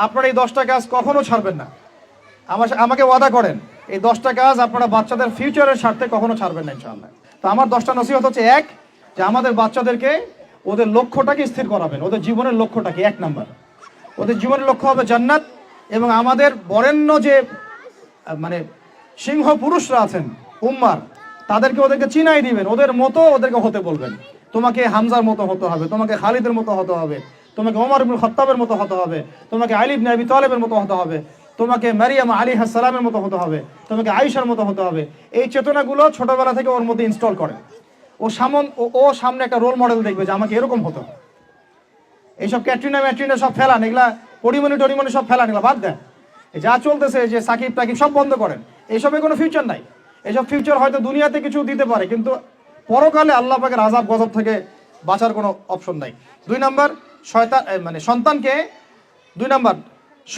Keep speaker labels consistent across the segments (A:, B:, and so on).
A: আপনারা এই 10টা কাজ কখনো ছাড়বেন না। আমাকে ওয়াদা করেন এই 10টা কাজ আপনারা বাচ্চাদের ফিউচারের স্বার্থে কখনো ছাড়বেন না ইনশাআল্লাহ। তো আমার 10টা নসিহত হচ্ছে, এক, যে আমাদের বাচ্চাদেরকে ওদের লক্ষ্যটাকে স্থির করাবেন। ওদের জীবনের লক্ষ্যটাকে 1 নাম্বার, ওদের জীবনের লক্ষ্য হবে জান্নাত। এবং আমাদের বরেণ্য যে মানে সিংহ পুরুষরা আছেন উম্মার, ওদেরকে চিনাই দিবেন, ওদের মতো ওদেরকে হতে বলবেন। তোমাকে হামজার মতো হতে হবে, তোমাকে খালিদের মতো হতে হবে, তোমাকে ওমর ইবনে খাত্তাবের মতো হতে হবে, তোমাকে আলী ইবনে আবি তালেবের মতো হতে হবে, তোমাকে মারিয়াম আলাইহিস সালামের মতো হতে হবে, তোমাকে আয়েশার মতো হতে হবে। এই চেতনাগুলো ছোটবেলা থেকে ওর মধ্যে ইনস্টল করেন। ও সামনে একটা রোল মডেল দেখবে যে আমাকে এরকম হতে হবে। এইসব ক্যাটরিনা সব ফেলান, এগুলা পরিমণি সব ফেলান, এগুলা বাদ দেন। যা চলতেছে যে সাকিব টাকিব সব বন্ধ করেন, এইসবের কোনো ফিউচার নাই। এইসব ফিউচার হয়তো দুনিয়াতে কিছু দিতে পারে, কিন্তু পরকালে আল্লাহ পাকের আযাব গজব থেকে বাঁচার কোনো অপশন নাই। 2 নাম্বার,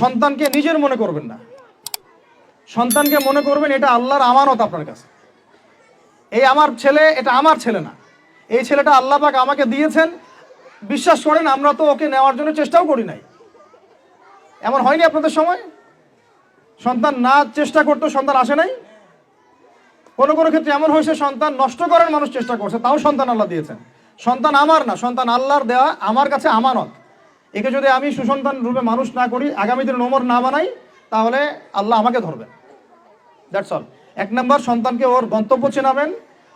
A: সন্তানকে নিজের মনে করবেন না। সন্তানকে মনে করবেন এটা আল্লাহর আমানত আপনার কাছে। এই আমার ছেলে, এটা আমার ছেলে না, এই ছেলেটা আল্লাহ পাক আমাকে দিয়েছেন। বিশ্বাস করেন আমরা তো ওকে নেওয়ার জন্য চেষ্টাও করি নাই। এমন হয়নি আপনাদের সময়? সন্তান না চেষ্টা করতো সন্তান আসে নাই? কোনো ক্ষেত্রে এমন হয়েছে সন্তান নষ্ট করার মানুষ চেষ্টা করছে, তাও সন্তান আল্লাহ দিয়েছেন। সন্তান আমার না, সন্তান আল্লাহর দেওয়া, আমার কাছে আমানত। একে যদি আমি সুসন্তান রূপে মানুষ না করি, আগামী দিনে ওমর না বানাই, তাহলে আল্লাহ আমাকে ধরবেন। That's all. 1 নাম্বার, সন্তানকে ওর গন্তব্য চেনাবেন,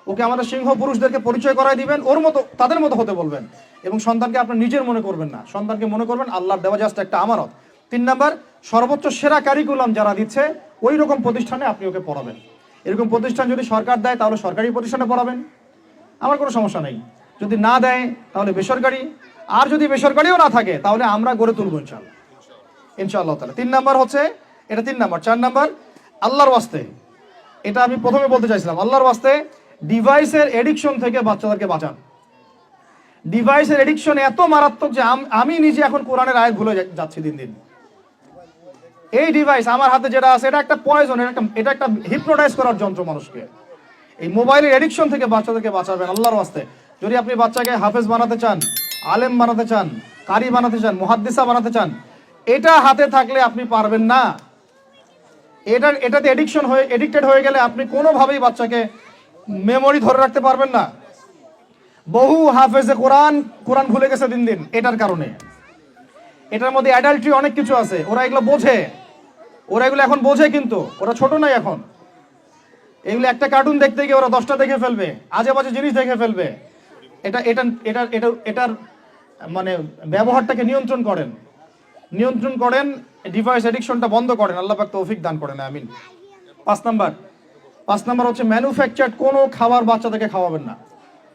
A: ওকে আমাদের সিংহ পুরুষদেরকে পরিচয় করাই দিবেন, ওর মতো তাদের মতো হতে বলবেন। এবং সন্তানকে আপনার নিজের মনে করবেন না, সন্তানকে মনে করবেন আল্লাহর দেওয়া জাস্ট একটা আমানত। 3 নাম্বার, সর্বোচ্চ সেরা কারিকুলাম যারা দিচ্ছে ওই রকম প্রতিষ্ঠানে আপনি ওকে পড়াবেন। এরকম প্রতিষ্ঠান যদি সরকার দেয় তাহলে সরকারি প্রতিষ্ঠানে পড়াবেন, আমার কোনো সমস্যা নেই। যদি না দেয় তাহলে বেসরকারি, আর যদি বেসরকারিও না থাকে তাহলে আমরা গড়ে তুলবো ইনশাআল্লাহ তাআলা। 3 নাম্বার হচ্ছে এটা, 3 নাম্বার। 4 নাম্বার, আল্লাহর ওয়াস্তে, এটা আমি প্রথমে বলতে চাইছিলাম, আল্লাহর ওয়াস্তে ডিভাইসের এডিকশন থেকে বাচ্চাদেরকে বাঁচান। ডিভাইসের এডিকশন এত মারাত্মক যে আমি নিজে এখন কোরআনের আয়াত ভুলে যাচ্ছি দিন দিন। এই ডিভাইস আমার হাতে যেটা আছে এটা একটা পয়জন, এটা একটা হিপনোটাইজ করার যন্ত্র মানুষকে। এই মোবাইলের এডিকশন থেকে বাচ্চাদেরকে বাঁচাবেন আল্লাহর ওয়াস্তে। যদি আপনি বাচ্চাকে হাফেজ বানাতে চান, আলেম বানাতে চান, কারি বানাতে চান, মুহাদ্দিসা বানাতে চান, এটা হাতে থাকলে আপনি পারবেন না। এটাতে এডিক্টেড হয়ে গেলে আপনি কোনোভাবেই বাচ্চাকে মেমোরি ধরে রাখতে পারবেন না। বহু হাফেজে কোরআন ভুলে গেছে দিন দিন এটার কারণে। এটার মধ্যে অ্যাডাল্ট্রি অনেক কিছু আছে, ওরা এগুলো বোঝে, ওরা এগুলো এখন বোঝে, কিন্তু ওরা ছোট নাই এখন। এগুলো একটা কার্টুন দেখতে গিয়ে ওরা 10টা দেখে ফেলবে, আজে বাজে জিনিস দেখে ফেলবে। এটার মানে ব্যবহারটাকে নিয়ন্ত্রণ করেন, ডিভাইস এডিকশনটা বন্ধ করেন। আল্লাহ পাক তৌফিক দান করেন, আমিন। 5 নাম্বার হচ্ছে ম্যানুফ্যাকচার্ড কোনো খাবার বাচ্চাদেরকে খাওয়াবেন না।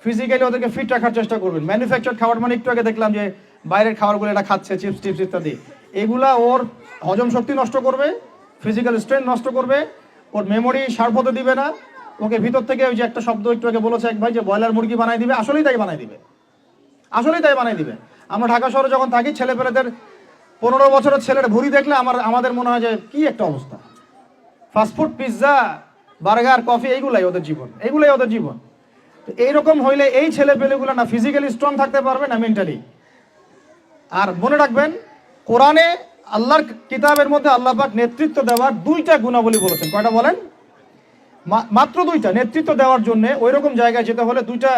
A: ফিজিক্যালি ওদেরকে ফিট রাখার চেষ্টা করবেন। ম্যানুফ্যাকচার্ড খাবার মানে একটু আগে দেখলাম যে বাইরের খাবারগুলো এটা খাচ্ছে, চিপস টিপস ইত্যাদি, এগুলা ওর হজম শক্তি নষ্ট করবে, ফিজিক্যাল স্ট্রেংথ নষ্ট করবে, ওর মেমোরি শার্প হতে দিবে না। ওকে ভিতর থেকে ওই যে একটা শব্দ একটু আগে বলেছে এক ভাই যে ব্রয়লার মুরগি বানাই দিবে, আসলেই তাই বানাই দিবে। আমরা ঢাকা শহরে যখন থাকি, ছেলেপেলেদের 15 বছরের ছেলের ভুঁড়ি দেখলে আমাদের মনে হয় যে কি একটা অবস্থা। ফাস্টফুড, পিৎজা, বার্গার, কফি, এইগুলাই ওদের জীবন। তো এইরকম হইলে এই ছেলেপেলেগুলো না ফিজিক্যালি স্ট্রং থাকতে পারবে না মেন্টালি। আর মনে রাখবেন, কোরআনে আল্লাহর কিতাবের মধ্যে আল্লাহ পাক নেতৃত্ব দেওয়ার 2টা গুণাবলী বলেছেন। কয়টা বলেন? মাত্র 2টা। নেতৃত্ব দেওয়ার জন্য ওই রকম জায়গায় যেতে হলে 2টা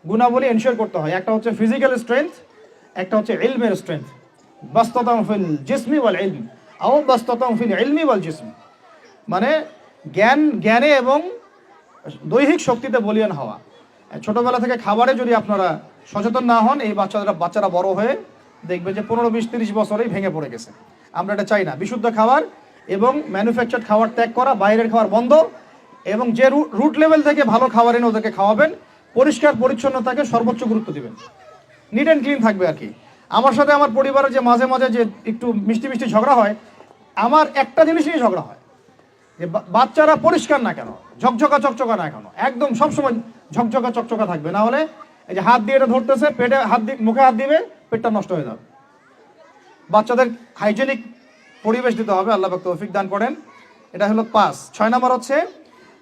A: গুণাবলী এনশিওর করতে হয়। একটা হচ্ছে ফিজিক্যাল স্ট্রেংথ, একটা হচ্ছে ইলমের স্ট্রেংথ। বাসতাতাম ফিল জিসমি ওয়াল ইলম আও বাসতাতাম ফিল ইলমি ওয়াল জিসম, মানে জ্ঞানে এবং দৈহিক শক্তিতে বলীয়ান হওয়া। ছোটবেলা থেকে খাবারে যদি আপনারা সচেতন না হন, এই বাচ্চারা বড় হয়ে দেখবে যে 15, 20, 30 বছরেই ভেঙে পড়ে গেছে। আমরা এটা চাই না। বিশুদ্ধ খাবার এবং ম্যানুফ্যাকচার্ড খাবার ত্যাগ করা, বাইরের খাবার বন্ধ, এবং যে রুট লেভেল থেকে ভালো খাবার এনে ওদেরকে খাওয়াবেন। পরিষ্কার পরিচ্ছন্নতাকে সর্বোচ্চ গুরুত্ব দিবেন, নিট অ্যান্ড ক্লিন থাকবে আর কি। আমার সাথে আমার পরিবারের যে মাঝে মাঝে যে একটু মিষ্টি ঝগড়া হয়, আমার একটা জিনিস নিয়ে ঝগড়া হয় যে বাচ্চারা পরিষ্কার না কেন, চকচকা না কেন, একদম সবসময় চকচকা থাকবে। না হলে এই যে হাত দিয়ে এটা ধরতেছে, পেটে হাত দিয়ে মুখে হাত দিবে, পেটটা নষ্ট হয়ে যাবে। বাচ্চাদের হাইজেনিক পরিবেশ দিতে হবে, আল্লাহ পাক তৌফিক দান করেন। এটা হলো 5। 6 নাম্বার হচ্ছে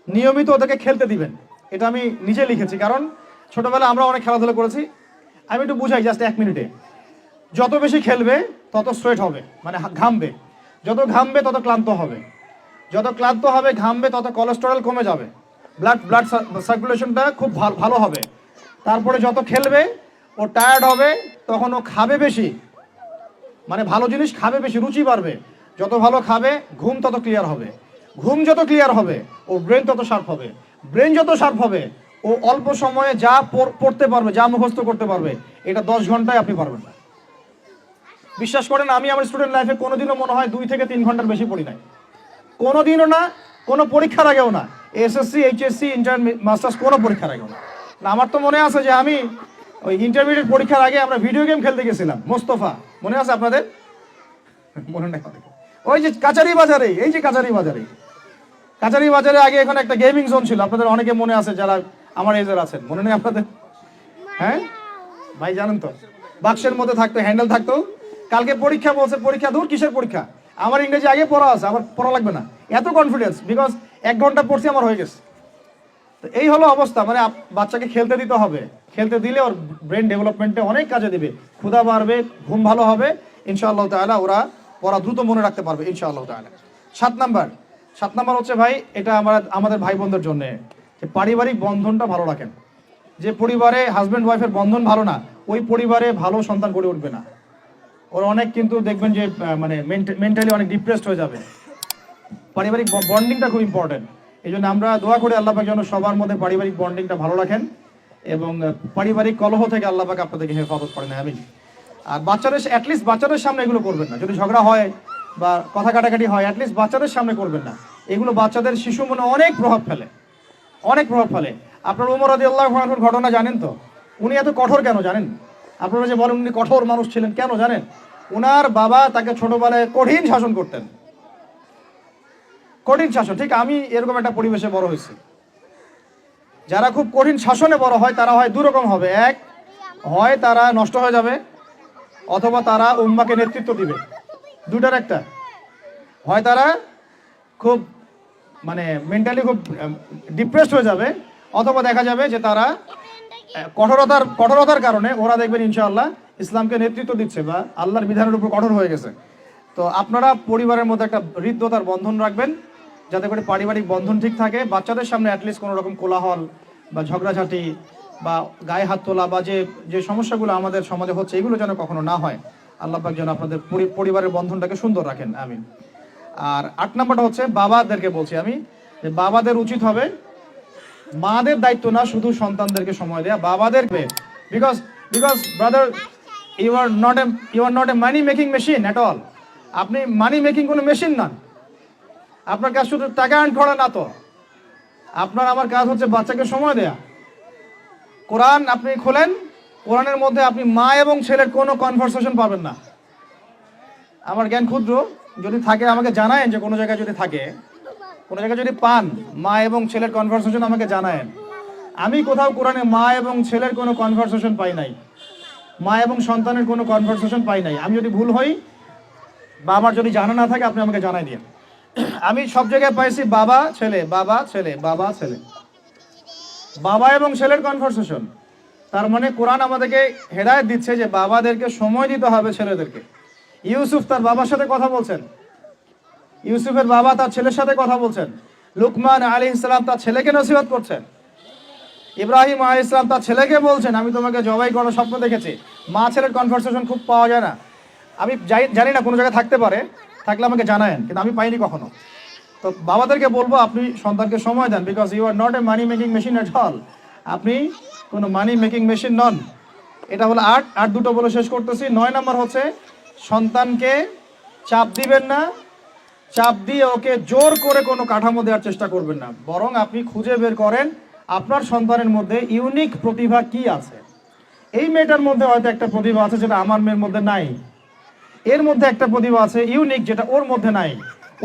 A: নিয়মিত ওদেরকে খেলতে দিবেন। এটা আমি নিজে লিখেছি, কারণ ছোটবেলায় আমরা অনেক খেলাধুলা করেছি। আমি একটু বুঝাই জাস্ট 1 মিনিটে। যত বেশি খেলবে তত স্ট্রেট হবে, মানে ঘামবে। যত ঘামবে তত ক্লান্ত হবে, যত ক্লান্ত হবে ঘামবে তত কোলেস্টেরল কমে যাবে, ব্লাড সার্কুলেশনটা খুব ভালো হবে। তারপরে যত খেলবে ও টায়ার্ড হবে, তখন ও খাবে বেশি, মানে ভালো জিনিস খাবে বেশি, রুচি বাড়বে। যত ভালো খাবে ঘুম তত ক্লিয়ার হবে, ঘুম যত ক্লিয়ার হবে ও ব্রেন তত শার্প হবে, ব্রেন যত শার্প হবে ও অল্প সময়ে যা পড়তে পারবে, যা মুখস্থ করতে পারবে, এটা 10 ঘন্টায় আপনি পারবেন না। বিশ্বাস করেন, আমি আমার স্টুডেন্ট লাইফে কোনোদিনও মনে হয় 2 থেকে 3 ঘন্টার বেশি পড়ি নাই, কোনোদিনও না, কোনো পরীক্ষার আগেও না, এসএসসি, এইচএসসি, ইন্টার, মাস্টার্স, কোনো পরীক্ষার আগেও না। আমার তো মনে আছে যে আমি ওই ইন্টারমিডিয়েট পরীক্ষার আগে আমরা ভিডিও গেম খেলতে গেছিলাম, মোস্তফা, মনে আছে আপনাদের? মনে নেই, ওই যে কাচারি বাজারে, এই যে কাচারি বাজারে, কাচারি বাজারে আগে এখানে একটা গেমিং জোন ছিল, আপনাদের অনেকে মনে আছে যারা আমার এজের আছেন, মনে নেই আপনাদের? হ্যাঁ ভাই, জানেন তো, বাক্সের মধ্যে থাকতো, হ্যান্ডেল থাকতো। কালকে পরীক্ষা বলছে, পরীক্ষা দূর, কিসের পরীক্ষা, আমার ইংরেজি আগে পড়া আছে, আমার পড়া লাগবে না, এত কনফিডেন্স, বিকজ 1 ঘন্টা পড়ছি, আমার হয়ে গেছে। তো এই হলো অবস্থা, মানে বাচ্চাকে খেলতে দিতে হবে, খেলতে দিলে ওর ব্রেন ডেভেলপমেন্টে অনেক কাজে দিবে, ক্ষুধা বাড়বে, ঘুম ভালো হবে, ইনশাআল্লাহ তাআলা ওরা পড়া দ্রুত মনে রাখতে পারবে ইনশাআল্লাহ তাআলা। 7 নাম্বার হচ্ছে ভাই, এটা আমাদের ভাই বোনদের জন্য, যে পারিবারিক বন্ধনটা ভালো রাখেন। যে পরিবারে হাজব্যান্ড ওয়াইফের বন্ধন ভালো না, ওই পরিবারে ভালো সন্তান গড়ে উঠবে না। ওরা অনেক কিন্তু দেখবেন যে মানে মেন্টালি অনেক ডিপ্রেসড হয়ে যাবে। পারিবারিক বন্ডিংটা খুব ইম্পর্টেন্ট। এই জন্য আমরা দোয়া করি আল্লাহ পাক যেন সবার মধ্যে পারিবারিক বন্ডিংটা ভালো রাখেন এবং পারিবারিক কলহ থেকে আল্লাহ পাক আপনাদেরকে হেফাজত করেন, আমিন। আর বাচ্চাদের, অ্যাটলিস্ট বাচ্চাদের সামনে এগুলো করবেন না, যদি ঝগড়া হয় বা কথা কাটাকাটি হয়, অ্যাটলিস্ট বাচ্চাদের সামনে করবেন না। এগুলো বাচ্চাদের শিশু মনে অনেক প্রভাব ফেলে, অনেক প্রভাব ফেলে। আপনার ওমর রাদিয়াল্লাহু আনহুর ঘটনা জানেন তো? উনি এত কঠোর কেন জানেন? আপনারা যে বলেন উনি কঠোর মানুষ ছিলেন, কেন জানেন? ওনার বাবা তাকে ছোটবেলায় কঠিন শাসন করতেন, কঠিন শাসন। ঠিক আমি এরকম একটা পরিবেশে বড় হয়েছি। যারা খুব কঠিন শাসনে বড় হয় তারা হয় দুরকম হবে, এক হয় তারা নষ্ট হয়ে যাবে, অথবা তারা উম্মাকে নেতৃত্ব দিবে, দুটার একটা। হয় তারা খুব মানে মেন্টালি খুব ডিপ্রেসড হয়ে যাবে, অথবা দেখা যাবে যে তারা কঠোরতার কারণে ওরা দেখবেন ইনশাআল্লাহ ইসলামকে নেতৃত্ব দিচ্ছে বা আল্লাহর বিধানের উপর কঠোর হয়ে গেছে। তো আপনারা পরিবারের মধ্যে একটা হৃদ্যতার বন্ধন রাখবেন, যাতে করে পারিবারিক বন্ধন ঠিক থাকে। বাচ্চাদের সামনে অ্যাটলিস্ট কোনো রকম কোলাহল বা ঝগড়াঝাটি বা গায়ে হাত তোলা বা যে সমস্যাগুলো আমাদের সমাজে হচ্ছে, এগুলো যেন কখনো না হয়। আল্লাহ পাক যেন আপনাদের পরিবারের বন্ধনটাকে সুন্দর রাখেন, আমিন। আর 8 নাম্বারটা হচ্ছে বাবাদেরকে বলছি আমি, যে বাবাদের উচিত হবে মাদের দায়িত্ব না শুধু সন্তানদেরকে সময় দেয়া, বাবাদেরকে। Because brother, you are not a money making machine at all. আপনি মানি মেকিং কোনো মেশিন না, আপনার কাজ শুধু টাকা আর্ন করা না তো, আপনার আমার কাজ হচ্ছে বাচ্চাকে সময় দেয়া। কোরআন আপনি খোলেন, কোরআনের মধ্যে আপনি মা এবং ছেলের কোনো কনভারসেশন পাবেন না। আমার জ্ঞান ক্ষুদ্র, যদি থাকে আমাকে জানায়েন, যে কোনো জায়গায় যদি থাকে, কোনো জায়গায় যদি পান মা এবং ছেলের কনভারসেশন আমাকে জানায়েন। আমি কোথাও কোরআনে মা এবং ছেলের কোনো কনভারসেশন পাই নাই, মা এবং সন্তানের কোনো কনভারসেশন পাই নাই। আমি যদি ভুল হই বা আমার যদি জানা না থাকে আপনি আমাকে জানাই দিন। আমি সব জায়গায় পাইছি বাবা ছেলে, বাবা ছেলে, বাবা ছেলে, বাবা এবং ছেলের কনভারসেশন। তার মানে কোরআন আমাদেরকে হেদায়েত দিচ্ছে যে বাবাদেরকে সময় দিতে হবে ছেলেদেরকে। ইউসুফ তার বাবার সাথে কথা বলছেন, ইউসুফের বাবা তার ছেলের সাথে কথা বলছেন, লুকমান আলাইহিস সালাম তার ছেলেকে নসিহত করছেন, ইব্রাহিম আলাইহিস সালাম তার ছেলেকে বলছেন আমি তোমাকে জবাই করার স্বপ্ন দেখেছি। মা ছেলের কনভারসেশন খুব পাওয়া যায় না। আমি জানি না, কোনো জায়গায় থাকতে পারে, থাকলে আমাকে জানায়েন, কিন্তু আমি পাইনি কখনো। তো বাবাদেরকে বলবো আপনি সন্তানকে সময় দেন, because you are not a money making machine at all. আপনি কোনো মানি মেকিং মেশিন নন। এটা হলো 8 দুটো বলে শেষ করতেছি। 9 নাম্বার হচ্ছে সন্তানকে চাপ দিবেন না, চাপ দিয়ে ওকে জোর করে কোনো কাঠামো দেওয়ার চেষ্টা করবেন না, বরং আপনি খুঁজে বের করেন আপনার সন্তানের মধ্যে ইউনিক প্রতিভা কি আছে। এই মেয়েটার মধ্যে হয়তো একটা প্রতিভা আছে যেটা আমার মেয়ের মধ্যে নাই, এর মধ্যে একটা প্রতিভা আছে ইউনিক যেটা ওর মধ্যে নাই,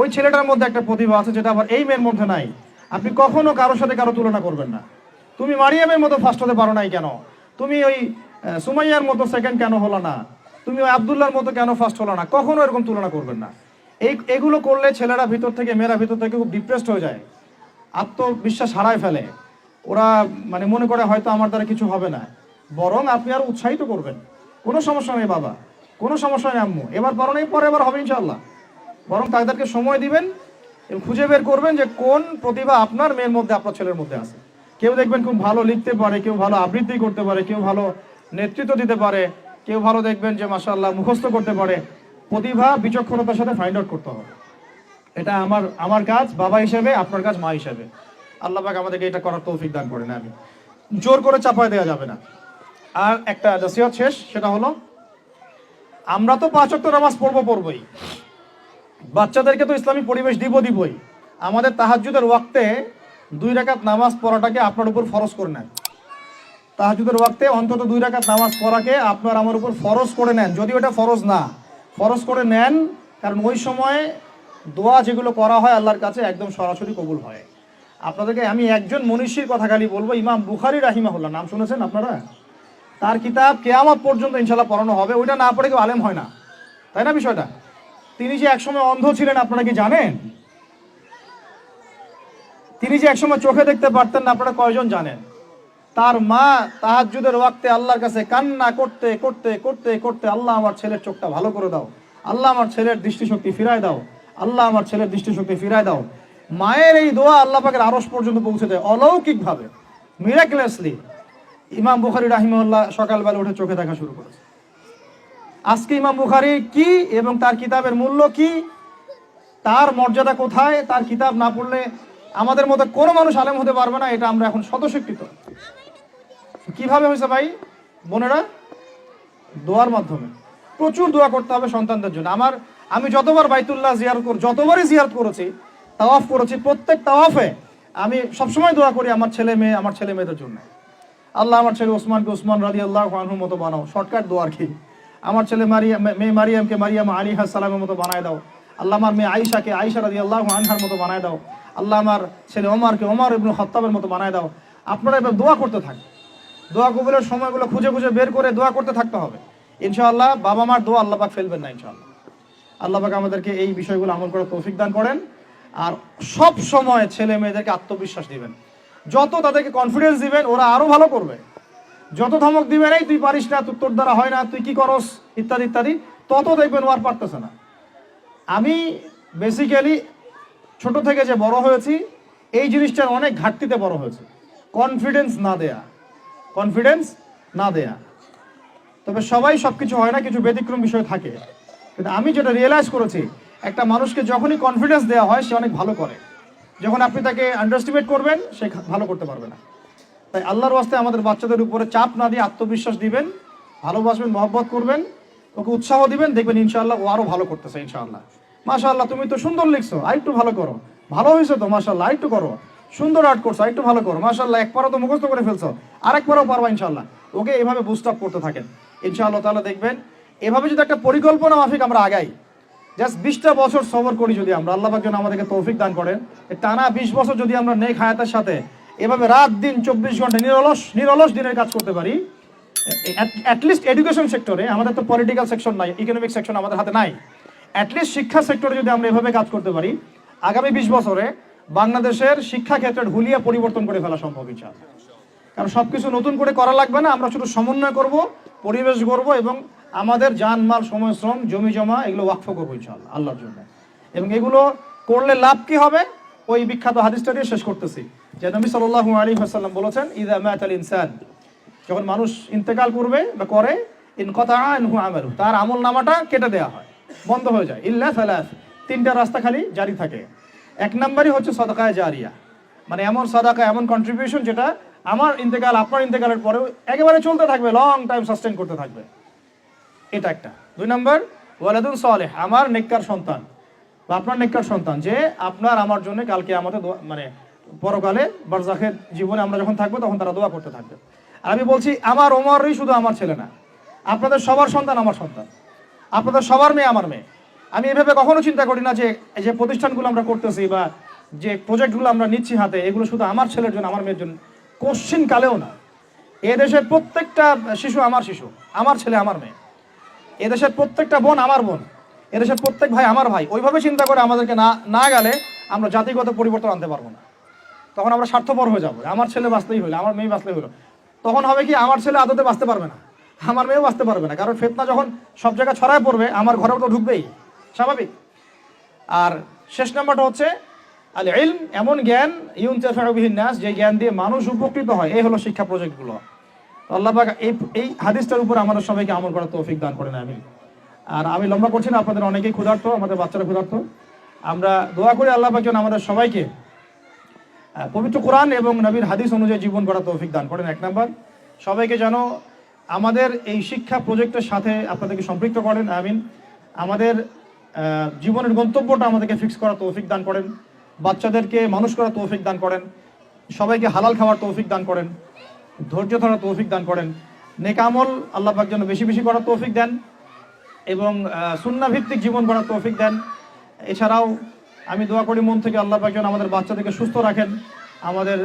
A: ওই ছেলেটার মধ্যে একটা প্রতিভা আছে যেটা আবার এই মেয়ের মধ্যে নাই। আপনি কখনো কারোর সাথে কারো তুলনা করবেন না। তুমি মারিয়ামের মতো ফার্স্ট হতে পারো নাই কেন, তুমি ওই সুমাইয়ার মতো সেকেন্ড কেন হলো না, তুমি ওই আবদুল্লাহর মতো কেন ফার্স্ট হলো না, কখনো এরকম তুলনা করবেন না। এগুলো করলে ছেলেরা ভিতর থেকে, মেয়েরা ভিতর থেকে খুব ডিপ্রেসড হয়ে যায়, আত্মবিশ্বাস হারায় ফেলে। ওরা মানে মনে করে হয়তো আমার দ্বারা কিছু হবে না, বরং আপনি আরো উৎসাহিত করবেন, কোনো সমস্যা নেই বাবা, কোনো সমস্যা নেই আম্মু, এবার পড়ো নেই, পরে এবার হবে ইনশাআল্লাহ। বরং তাদেরকে সময় দিবেন এবং খুঁজে বের করবেন যে কোন প্রতিভা আপনার মেয়ের মধ্যে, আপনার ছেলের মধ্যে আছে। কেউ দেখবেন খুব ভালো লিখতে পারে, কেউ ভালো আবৃত্তি করতে পারে, কেউ ভালো নেতৃত্ব দিতে পারে, কেউ ভালো দেখবেন যে মাশাআল্লাহ মুখস্থ করতে পারে। প্রতিভা বিচক্ষণতার সাথে ফাইন্ড আউট করতে হবে। এটা আমার কাজ বাবা হিসেবে, আপনার কাজ মা হিসেবে। আল্লাহ পাক আমাদেরকে এটা করার তৌফিক দান করেন। আমি জোর করে চাপায় দেওয়া যাবে না। আর একটা নসিহত শেষ, সেটা হলো আমরা তো 5 ওয়াক্ত নামাজ পড়বই, বাচ্চাদেরকে তো ইসলামী পরিবেশ দিবই। আমাদের তাহাজ্জুদের ওয়াক্তে 2 রাকাত নামাজ পড়াটাকে আপনার উপর ফরজ করে নেন। তাহাজ্জুদের ওয়াক্তে অন্তত 2 রাকাত নামাজ পড়াকে আপনার আমার উপর ফরজ করে নেন, যদি ওটা ফরজ না, ফরজ করে নেন। কারণ ওই সময় দোয়া যেগুলো করা হয় আল্লাহর কাছে একদম সরাসরি কবুল হয়। আপনাদেরকে আমি একজন মনীষীর কথা খালি বলবো, ইমাম বুখারী রাহিমাহুল্লাহ, নাম শুনেছেন আপনারা? তার কিতাব কিয়ামত পর্যন্ত ইনশাআল্লাহ পড়ানো হবে। ওইটা না পড়ে কেউ আলেম হয় না, তাই না বিষয়টা? তিনি যে একসময় অন্ধ ছিলেন আপনারা কি জানেন? তিনি যে একসময় চোখে দেখতে পারতেন না, আপনারা কয়জন জানেন? তার মা তাহাজ্জুদের ওয়াক্তে আল্লাহর কাছে কান্না করতে করতে করতে করতে, আল্লাহ আমার ছেলের চোখটা ভালো করে দাও, আল্লাহ আমার ছেলের দৃষ্টিশক্তি ফিরায় দাও, আল্লাহ আমার ছেলের দৃষ্টিশক্তি ফিরায় দাও। মায়ের এই দোয়া আল্লাহ পাকের আরশ পর্যন্ত পৌঁছে দেয় অলৌকিকভাবে, মিরাকুলাসলি। ইমাম বুখারী রাহিমাহুল্লাহ সকালবেলা উঠে চোখে দেখা শুরু করেছে। আজকে ইমাম বুখারী কি এবং তার কিতাবের মূল্য কি, তার মর্যাদা কোথায়, তার কিতাব না পড়লে আমাদের মধ্যে কোনো মানুষ আলেম হতে পারবে না, এটা আমরা এখন স্বতঃস্বীকৃত। কিভাবে হয়েছে ভাই বোনেরা? দোয়ার মাধ্যমে। প্রচুর দোয়া করতে হবে সন্তানদের জন্য। আমি যতবার বাইতুল্লাহ যতবারই জিয়ারত করেছি, তাওয়াফ করেছি, প্রত্যেক তাওয়াফে আমি সবসময় দোয়া করি আমার ছেলে মেয়েদের জন্য। আল্লাহ আমার ছেলে ওসমানকে ওসমান রাদিয়াল্লাহু আনহুর মতো বানাও, শর্টকাট দোয়ার কি। আমার ছেলে মেয়ে মারিয়ামকে মারিয়াম আলাইহিস সালামের মতো বানায় দাও। আল্লাহ আমার মেয়ে আয়েশাকে আয়েশা রাদিয়াল্লাহু আনহার মতো বানায় দাও। আল্লাহ আমার ছেলে ওমরকে ওমর ইবনে খাত্তাবের মতো বানায় দাও। আপনারা এবার দোয়া করতে থাকেন, দোয়া কবুলের সময়গুলো খুঁজে খুঁজে বের করে দোয়া করতে থাকতে হবে ইনশাআল্লাহ। বাবা মার দোয়া আল্লাহ পাক ফেলবেন না ইনশাআল্লাহ। আল্লাহ পাক আমাদেরকে এই বিষয়গুলো আমল করার তৌফিক দান করেন। আর সব সময় ছেলে মেয়েদেরকে আত্মবিশ্বাস দিবেন। যত তাদেরকে কনফিডেন্স দিবেন, ওরা আরো ভালো করবে। যত ধমক দিবেন, এই তুই পারিস না, তোর দ্বারা হয় না, তুই কি করস, ইত্যাদি ইত্যাদি, তত দেখবেন ও আর পারতেছে না। আমি বেসিক্যালি ছোট থেকে যে বড় হয়েছি, এই জিনিসটার অনেক ঘাটতিতে বড় হয়েছে। কনফিডেন্স না দেয়া। তবে সবাই সবকিছু হয় না, কিছু ব্যতিক্রম বিষয় থাকে। কিন্তু আমি যেটা রিয়েলাইজ করেছি, একটা মানুষকে যখনই কনফিডেন্স দেওয়া হয়, সে অনেক ভালো করে। যখন আপনি তাকে আন্ডারস্টিমেট করবেন, সে ভালো করতে পারবে না। তাই আল্লাহর ওয়াস্তে আমাদের বাচ্চাদের উপরে চাপ না দিয়ে আত্মবিশ্বাস দিবেন, ভালোবাসবেন, মহব্বত করবেন, ওকে উৎসাহ দিবেন, দেখবেন ইনশাআল্লাহ ও আরো ভালো করতেছে ইনশাআল্লাহ। মাশাআল্লাহ তুমি তো সুন্দর লিখছো, আরেকটু ভালো করো, ভালো হয়েছে তো মাশাআল্লাহ, আরেকটু করো, সুন্দর আর্ট করছো, আরেকটু ভালো করো, মাশাআল্লাহ একবারও তো মুখস্থ করে ফেলছো, আরেকবারও পারবা ইনশাআল্লাহ। ওকে এভাবে বুস্ট আপ করতে থাকেন ইনশাআল্লাহ তাআলা। দেখবেন এভাবে যদি একটা পরিকল্পনা মাফিক আমরা আগাই, জাস্ট 20টা বছর সবর করি যদি আমরা, আল্লাহ পাক যেন আমাদেরকে তৌফিক দান করেন, টানা 20 বছর যদি আমরা নেক হায়াতের সাথে এভাবে রাত দিন 24 ঘন্টা নিরলস দিনের কাজ করতে পারি, অ্যাটলিস্ট এডুকেশন সেক্টরে, আমাদের তো পলিটিক্যাল সেকশন নাই, ইকোনমিক সেকশন আমাদের হাতে নাই, অ্যাটলিস্ট শিক্ষা সেক্টরে যদি আমরা এভাবে কাজ করতে পারি, আগামী 20 বছরে বাংলাদেশের শিক্ষা ক্ষেত্রের হুলিয়া পরিবর্তন করে ফেলা সম্ভব ইনশাআল্লাহ। কারণ সবকিছু নতুন করে করা লাগবে না, আমরা শুধু সমন্বয় করব, পরিবেশ গড়ব এবং আমাদের জানমাল, সময়, শ্রম, জমি জমা এগুলো ওয়াকফ করবো ইনশাআল্লাহ আল্লাহর জন্য। এবং এগুলো করলে লাভ কি হবে, ওই বিখ্যাত হাদিসটা দিয়ে শেষ করতেছি, যে নবী সাল্লাল্লাহু আলাইহি ওয়াসাল্লাম বলেছেন, ইযা মাতাল ইনসান, যখন মানুষ ইন্তেকাল করবে বা করে, ইনকাতা আনহু আমালু, তার আমল নামাটা কেটে দেওয়া হয়, বন্ধ হয়ে যায়, ইল্লা সালাস, 3টা রাস্তা খালি জারি থাকে। 1 নম্বরই হচ্ছে সাদাকায়ে জারিয়া, মানে এমন সাদাকা, এমন কন্ট্রিবিউশন যেটা আমার ইন্তেকাল, আপনার ইন্তেকালের পরেও একেবারে চলতে থাকবে, লং টাইম সাস্টেইন করতে থাকবে, এটা একটা। 2 নম্বর ওয়ালাদুন সালেহ, আমার নেককার সন্তান বা আপনার নেককার সন্তান, যে আপনার আমার জন্য কালকে আমাদের মানে পরকালে বারজাখের জীবনে আমরা যখন থাকবো তখন তারা দোয়া করতে থাকবে। আর আমি বলছি, আমার ওমরই শুধু আমার ছেলে না, আপনাদের সবার সন্তান আমার সন্তান, আপনাদের সবার মেয়ে আমার মেয়ে। আমি এভাবে কখনো চিন্তা করি না যে এই যে প্রতিষ্ঠানগুলো আমরা করতেছি বা যে প্রজেক্টগুলো আমরা নিচ্ছি হাতে, এগুলো শুধু আমার ছেলের জন্য, আমার মেয়ের জন্য, কোশ্চিন কালেও না। এদেশের প্রত্যেকটা শিশু আমার শিশু, আমার ছেলে আমার মেয়ে। এদেশের প্রত্যেকটা বোন আমার বোন, এদেশের প্রত্যেক ভাই আমার ভাই। ওইভাবে চিন্তা করে আমাদেরকে না গেলে আমরা জাতিগত পরিবর্তন আনতে পারবো না। তখন আমরা স্বার্থপর হয়ে যাবো, আমার ছেলে বাঁচলেই হইলো, আমার মেয়ে বাঁচলেই হইলো। তখন হবে কি, আমার ছেলে আদতে বাঁচতে পারবে না, আমার মেয়েও বাঁচতে পারবে না, কারণ ফিতনা যখন সব জায়গায় ছড়ায় পড়বে আমার ঘরেও তো ঢুকবেই, স্বাভাবিক। আর শেষ নাম্বারটা হচ্ছে আল ইলম, এমন জ্ঞান ইউনতাফাউ বিহিন নাস, যে জ্ঞান দিয়ে মানুষ উপকৃত হয়। এই হলো শিক্ষা প্রজেক্টগুলো। আল্লাহ পাক এই হাদিসটার উপর আমাদের সবাইকে আমল করার তৌফিক দান করেন, আমিন। আর আমি লম্বা করছি না, আপনাদের অনেকেই ক্ষুধার্ত, আমাদের বাচ্চারা ক্ষুধার্ত। আমরা দোয়া করি আল্লাহ পাক যেন আমাদের সবাইকে পবিত্র কোরআন এবং নবীর হাদিস অনুযায়ী জীবন গড়ার তৌফিক দান করেন। এক নাম্বার, সবাইকে যেন আমাদের এই শিক্ষা প্রজেক্টের সাথে আপনাদেরকে সম্পৃক্ত করেন, আমিন। আমাদের জীবনের গন্তব্যটা আমাদেরকে ফিক্স করার তৌফিক দান করেন, বাচ্চাদেরকে মানুষ করার তৌফিক দান করেন, সবাইকে হালাল খাওয়ার তৌফিক দান করেন, ধৈর্য ধরার তৌফিক দান করেন, নেক আমল আল্লাহ পাক যেন বেশি বেশি করার তৌফিক দেন এবং সুন্নাহ ভিত্তিক জীবন গড়ার তৌফিক দেন। এছাড়াও আমি দোয়া করি মন থেকে আল্লাহ পাক যেন আমাদের বাচ্চাদেরকে সুস্থ রাখেন, আমাদের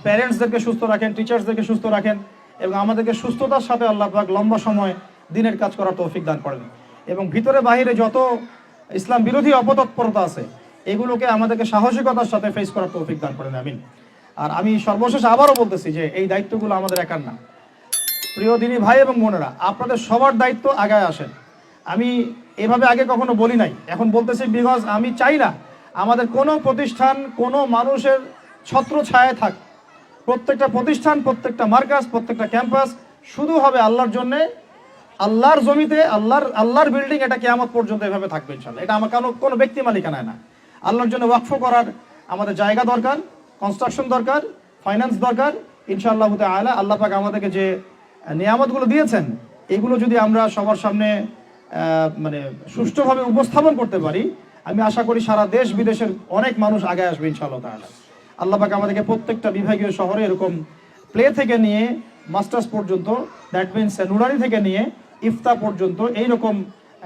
A: প্যারেন্টসদেরকে সুস্থ রাখেন, টিচার্সদেরকে সুস্থ রাখেন এবং আমাদেরকে সুস্থতার সাথে আল্লাহ পাক লম্বা সময় দিনের কাজ করার তৌফিক দান করেন। এবং ভিতরে বাহিরে যত ইসলাম বিরোধী অপতৎপরতা আছে এগুলোকে আমাদেরকে সাহসিকতার সাথে ফেস করার তৌফিক দান করেন, আমিন। আর আমি সর্বশেষ আবারও বলতেছি যে এই দায়িত্বগুলো আমাদের একার না। প্রিয় দিনী ভাই এবং বোনেরা, আপনাদের সবার দায়িত্ব আগায় আসেন। আমি এভাবে আগে কখনো বলি নাই, এখন বলতেছি বিকজ আমি চাই না আমাদের কোনো প্রতিষ্ঠান কোনো মানুষের ছত্র ছায়ায় থাক। প্রত্যেকটা প্রতিষ্ঠান, প্রত্যেকটা মার্কাজ, প্রত্যেকটা ক্যাম্পাস শুধু হবে আল্লাহর জন্যে, আল্লাহর জমিতে, আল্লাহর বিল্ডিং, এটা কিয়ামত পর্যন্ত এভাবে থাকবে ইনশাআল্লাহ। এটা আমার কোনো ব্যক্তি মালিকানায় না। আল্লাহর জন্য ওয়াকফ করার আমাদের জায়গা দরকার, কনস্ট্রাকশন দরকার, ফাইন্যান্স দরকার। ইনশাআল্লাহ তাআলা আল্লাহ পাক আমাদেরকে যে নিয়ামতগুলো দিয়েছেন এগুলো যদি আমরা সবার সামনে মানে সুষ্ঠুভাবে উপস্থাপন করতে পারি, আমি আশা করি সারা দেশ বিদেশের অনেক মানুষ আগে আসবে ইনশাআল্লাহ তাআলা। আল্লাহ পাক আমাদেরকে প্রত্যেকটা বিভাগীয় শহরে এরকম প্লে থেকে নিয়ে মাস্টার্স পর্যন্ত, দ্যাট মিনস নুরানি থেকে নিয়ে ইফতা পর্যন্ত এইরকম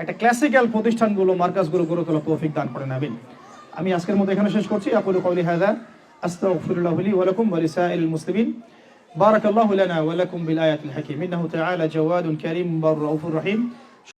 A: একটা ক্লাসিক্যাল প্রতিষ্ঠানগুলো, মার্কাজগুলো গড়ে তোলা তৌফিক দান করেন, আমিন। আমি আজকের মতো এখানে শেষ করছি। আকুলু কওলি হাযা আস্তাগফিরুল্লাহ লি ওয়া লাকুম ওয়া লিসাইরিল মুসলিমিন। বারাকাল্লাহু লানা ওয়া লাকুম বিল আয়াতিল হাকীম। ইন্নাহু তাআলা জাওয়াদুন কারীম রাউফুর রহিম।